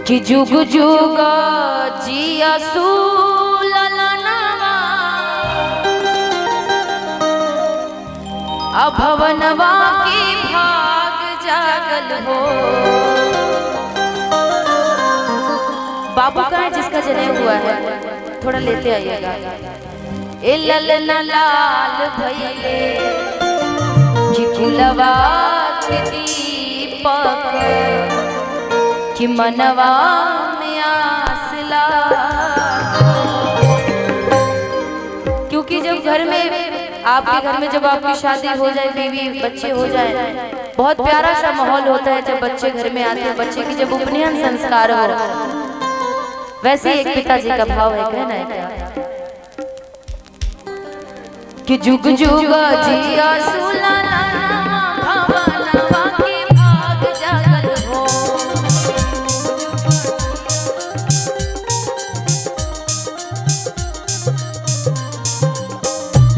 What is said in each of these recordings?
कि जुग जुग जिया सुललनवा अभवनवा की भाग जागल हो। बाबू का है जिसका जन्म हुआ है, थोड़ा लेते आइएगा। ए ललना लाल भइले कि फुलवा के दीपक कि मनवा में आस लागो। क्योंकि जब घर में आपके घर में जब आपकी शादी हो जाए, बीवी बच्चे हो जाए, बहुत प्यारा सा माहौल होता है जब बच्चे घर में आते हैं। बच्चे की जब उपनयन संस्कार हो, वैसे एक पिताजी का भाव है, कहना है क्या कि जुग जुग जिया सुललनवा भवनवा के भाग जागल हो।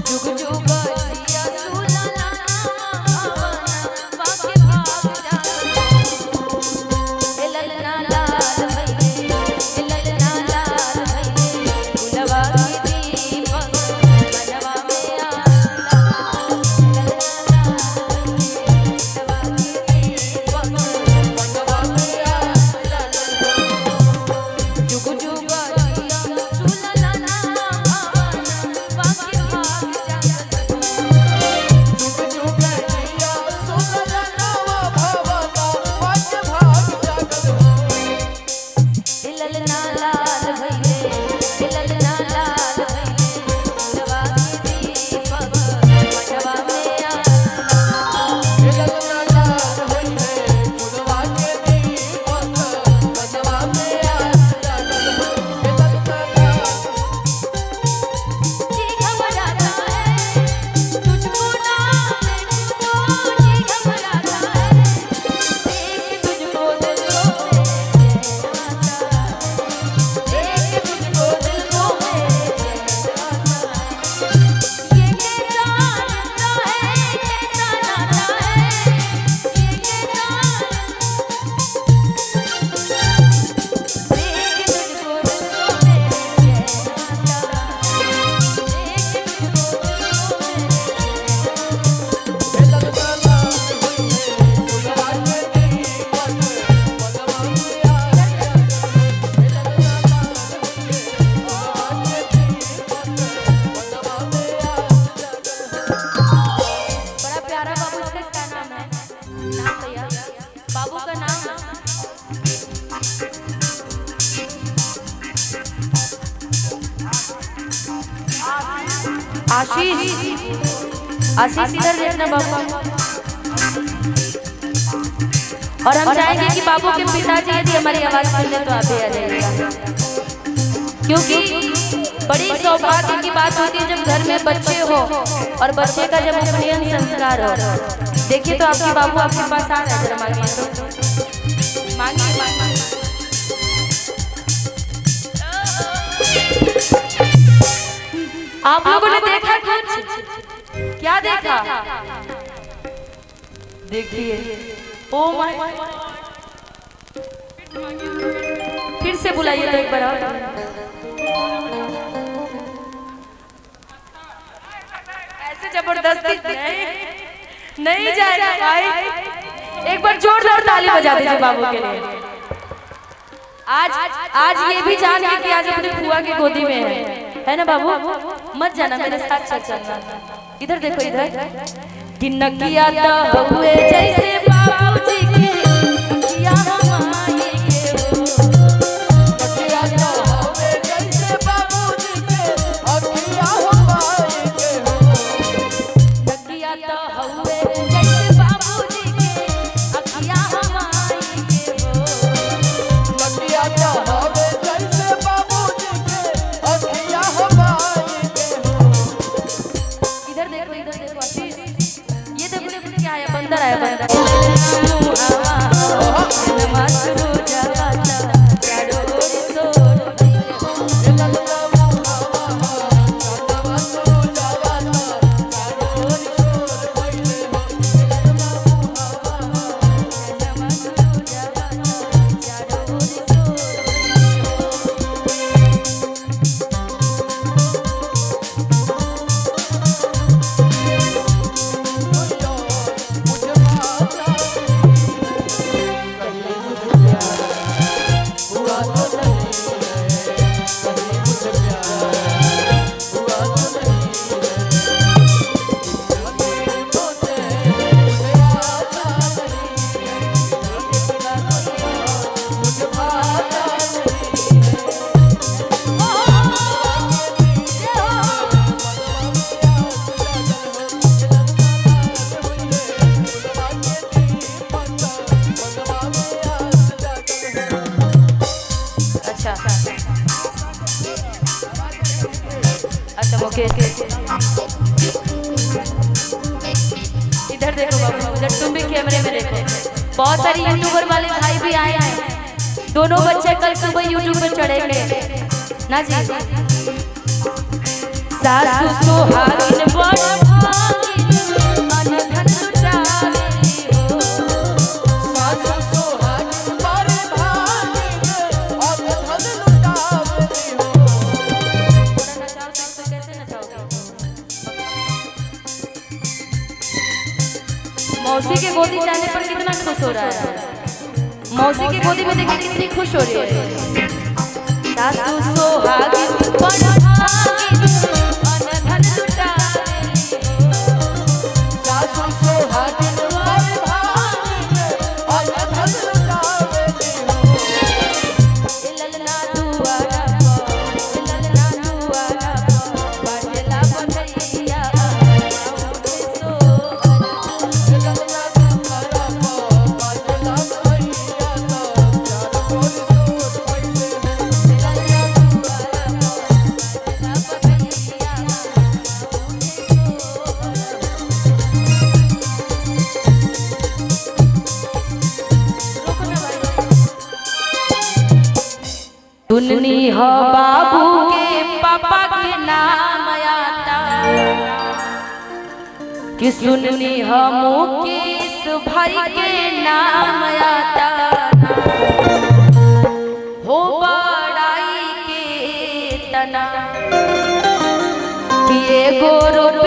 जुग जुग जिया सुललनवा भवनवा के भाग जागल हो। ए ललना लाल भइले, ए ललना लाल भइले, फुलवा के दीपक मनवा में आशीष आशीष इधर देखना बाबू। और हम चाहेंगे कि बाबू के पिताजी यदि हमारी आवाज सुन ले तो आप भी आ जाइएगा, क्योंकि बड़ी सौभाग्य की बात होती है जब घर में बच्चे हो और बच्चे का जब उपनयन संस्कार हो। देखिए तो आपके बाबू आपके पास आ रहे हैं, जरा मांगिए तो मांगिए मांगिए। आप लोगों ने देखा कुछ? क्या देखा? देखिए, ओ माय, फिर से बुलाइए तो एक बार और। ऐसे जबरदस्ती नहीं जाएगा भाई। एक बार जोरदार ताली बजा दीजिए बाबू के लिए। आज ये भी जानिए कि आज अपनी बुआ की गोदी में है ना बाबू? मत जाना, मेरे साथ चल चलना। इधर देखो, इधर कि नकिया तो हुए जैसे बाबूजी के नकिया हमारे के हो। नकिया तो हुए जैसे बाबूजी के नकिया हमारे के हो। नकिया तो हुए जैसे बाबूजी के नकिया हमारे के हो। नकिया तो हुए जैसे बाबूजी के नकिया हमारे के हो। इधर देखो आशीष, ये देखो क्या आया, बंदर आया बंदर। ओके इधर देखो बाबू, इधर तुम भी कैमरे में देखो। बहुत सारी यूट्यूबर वाले भाई भी आए हैं, दोनों बच्चे कल सुबह यूट्यूब पर चढ़ेंगे ना जी। सासु सुहागिन बड़ भागिन अनधन लुटावेली हो। सासु सुहागिन बड़ भागिन अनधन लुटावेली हो। नचाओ तो कैसे नचाओगे? मौसी के गोदी जाने पर कितना खुश हो रहा है। मौसी की गोदी में देखिए कितनी खुश हो रही है। सासु सुहागिन बड़ भागिन अनधन लुटावेली हो। सासु सुहागिन बड़ भागिन अनधन लुटावेली हो। ए ललना दुआरा पर, ए ललना दुआरा पर, बाजेला बधैया उठे सोहर। ललना दुआरा पर बाजला भैया तो चार बोल सूर पहिले हो। ललना दुआरा पर, बाजेला बधैया उठे सोहर। सुननी हो बाबू के पापा के नाम आता, कि सुननी हो मुकेश भाई के नाम आता। हो बड़ाई के तना कि एगो रुपया